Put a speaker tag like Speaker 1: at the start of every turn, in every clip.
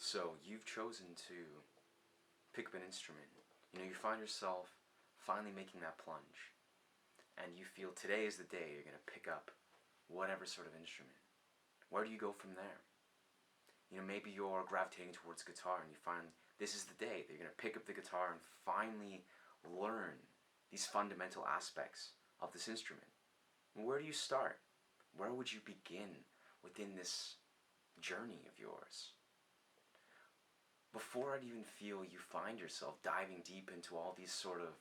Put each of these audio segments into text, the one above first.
Speaker 1: So you've chosen to pick up an instrument. You find yourself finally making that plunge, and you feel today is the day you're going to pick up whatever sort of instrument. Where do you go from there? Maybe you're gravitating towards guitar and you find this is the day that you're going to pick up the guitar and finally learn these fundamental aspects of this instrument. Where do you start? Where would you begin within this journey of yours? Before I'd even feel you find yourself diving deep into all these sort of,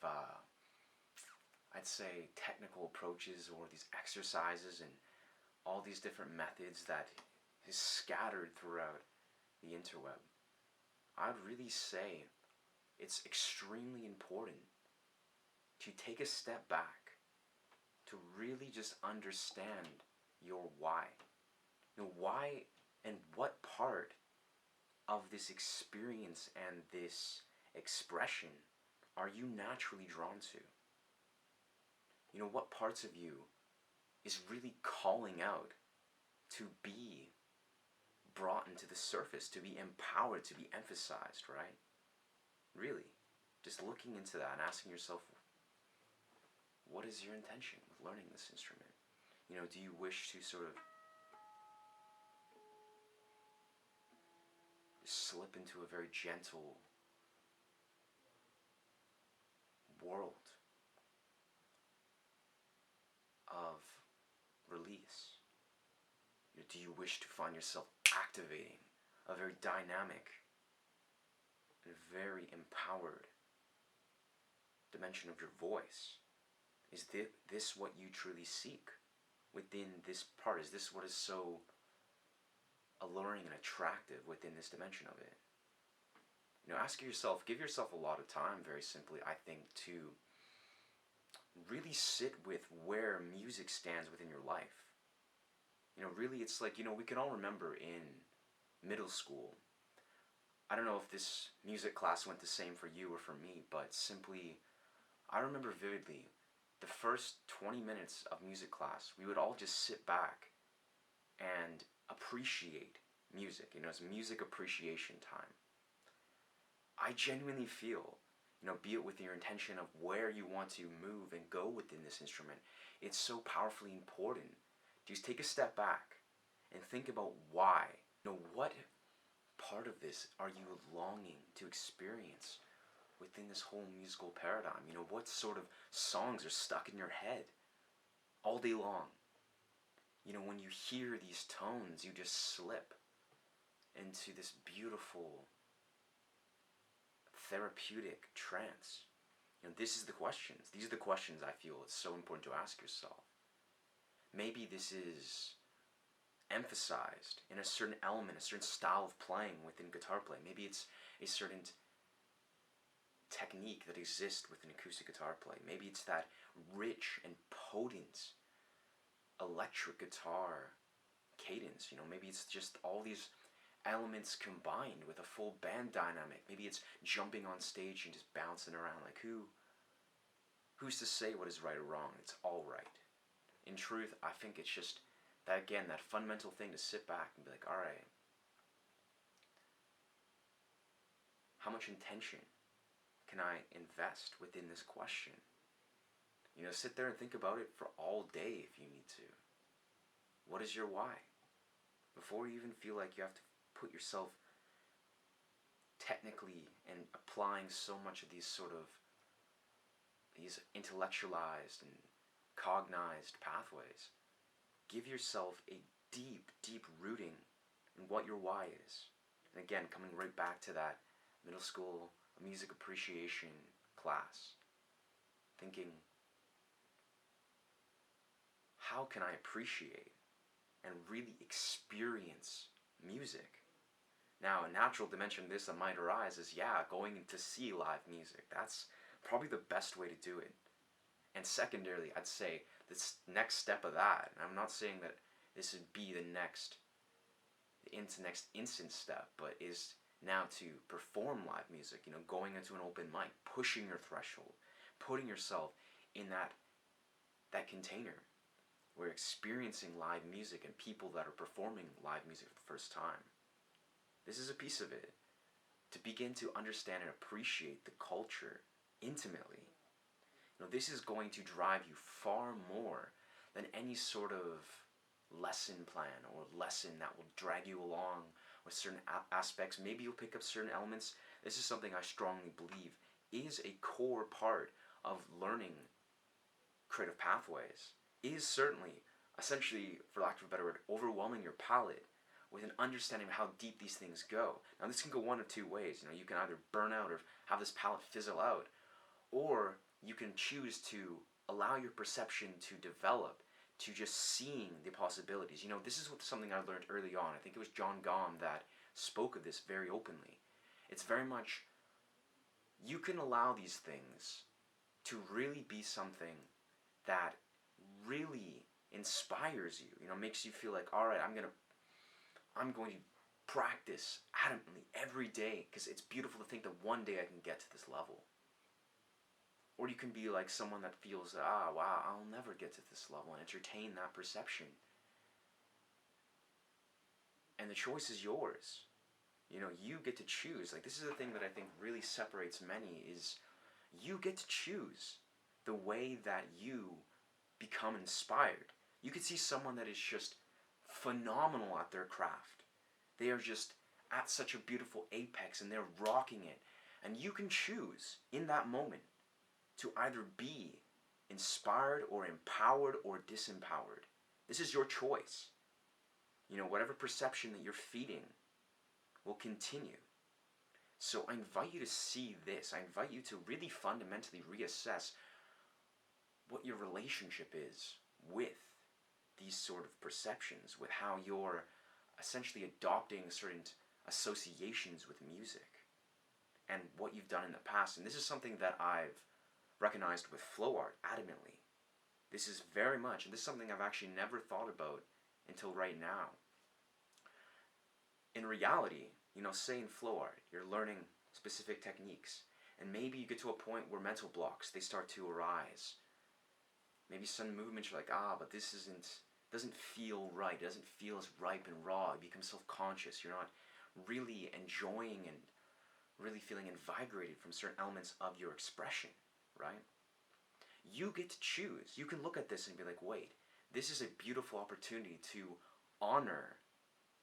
Speaker 1: I'd say, technical approaches or these exercises and all these different methods that is scattered throughout the interweb, I'd really say it's extremely important to take a step back to really just understand your why. Why and what part of this experience and this expression are you naturally drawn to? What parts of you is really calling out to be brought into the surface, to be empowered, to be emphasized, right? Really, just looking into that and asking yourself, what is your intention with learning this instrument? Do you wish to sort of slip into a very gentle world of release? Do you wish to find yourself activating a very dynamic and very empowered dimension of your voice? Is this what you truly seek within this part? Is this what is so alluring and attractive within this dimension of it? Ask yourself, give yourself a lot of time, very simply, I think, to really sit with where music stands within your life. Really, it's like, we can all remember in middle school, I don't know if this music class went the same for you or for me, but simply, I remember vividly, the first 20 minutes of music class, we would all just sit back and appreciate music. It's music appreciation time. I genuinely feel, be it with your intention of where you want to move and go within this instrument, it's so powerfully important to just take a step back and think about why. What part of this are you longing to experience within this whole musical paradigm? What sort of songs are stuck in your head all day long? When you hear these tones, you just slip into this beautiful therapeutic trance. This is the questions. These are the questions I feel it's so important to ask yourself. Maybe this is emphasized in a certain element, a certain style of playing within guitar playing. Maybe it's a certain technique that exists within acoustic guitar playing. Maybe it's that rich and potent electric guitar cadence. Maybe it's just all these elements combined with a full band dynamic. Maybe it's jumping on stage and just bouncing around. Like who's to say what is right or wrong? It's all right. In truth, I think it's just that, again, that fundamental thing to sit back and be like, all right, how much intention can I invest within this question? Sit there and think about it for all day if you need to. What is your why? Before you even feel like you have to put yourself technically and applying so much of these intellectualized and cognized pathways, give yourself a deep, deep rooting in what your why is. And again, coming right back to that middle school music appreciation class, thinking, how can I appreciate and really experience music? Now, a natural dimension of this that might arise is, going to see live music. That's probably the best way to do it. And secondarily, I'd say this next step of that, and I'm not saying that this would be the next instant step, but is now to perform live music, going into an open mic, pushing your threshold, putting yourself in that container where experiencing live music and people that are performing live music for the first time. This is a piece of it. to begin to understand and appreciate the culture intimately. This is going to drive you far more than any sort of lesson plan or lesson that will drag you along with certain aspects. Maybe you'll pick up certain elements. This is something I strongly believe is a core part of learning creative pathways, is certainly, essentially, for lack of a better word, overwhelming your palette with an understanding of how deep these things go. Now this can go one of two ways. You can either burn out or have this palette fizzle out, or you can choose to allow your perception to develop, to just seeing the possibilities. This is something I learned early on. I think it was John Gomm that spoke of this very openly. It's very much, you can allow these things to really be something that really inspires you, makes you feel like, all right, I'm going to practice adamantly every day because it's beautiful to think that one day I can get to this level. Or you can be like someone that feels, wow, I'll never get to this level, and entertain that perception. And the choice is yours. You get to choose. Like, this is the thing that I think really separates many, is you get to choose the way that you become inspired. You could see someone that is just phenomenal at their craft. They are just at such a beautiful apex and they're rocking it. And you can choose in that moment to either be inspired or empowered or disempowered. This is your choice. Whatever perception that you're feeding will continue. So I invite you to see this. I invite you to really fundamentally reassess what your relationship is with these sort of perceptions, with how you're essentially adopting certain associations with music and what you've done in the past. And this is something that I've recognized with flow art adamantly. This is very much, and this is something I've actually never thought about until right now. In reality, say in flow art, you're learning specific techniques, and maybe you get to a point where mental blocks, they start to arise. Maybe some movements you're like, but this doesn't feel right, it doesn't feel as ripe and raw. You become self-conscious, you're not really enjoying and really feeling invigorated from certain elements of your expression, right? You get to choose. You can look at this and be like, wait, this is a beautiful opportunity to honor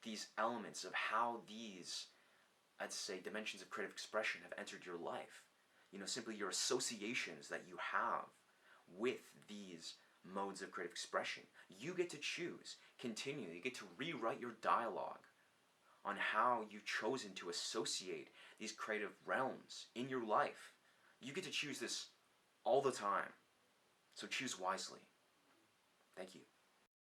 Speaker 1: these elements of how these, I'd say, dimensions of creative expression have entered your life. Simply your associations that you have with these modes of creative expression. You get to choose. Continue. You get to rewrite your dialogue on how you've chosen to associate these creative realms in your life. You get to choose this all the time. So choose wisely. Thank you.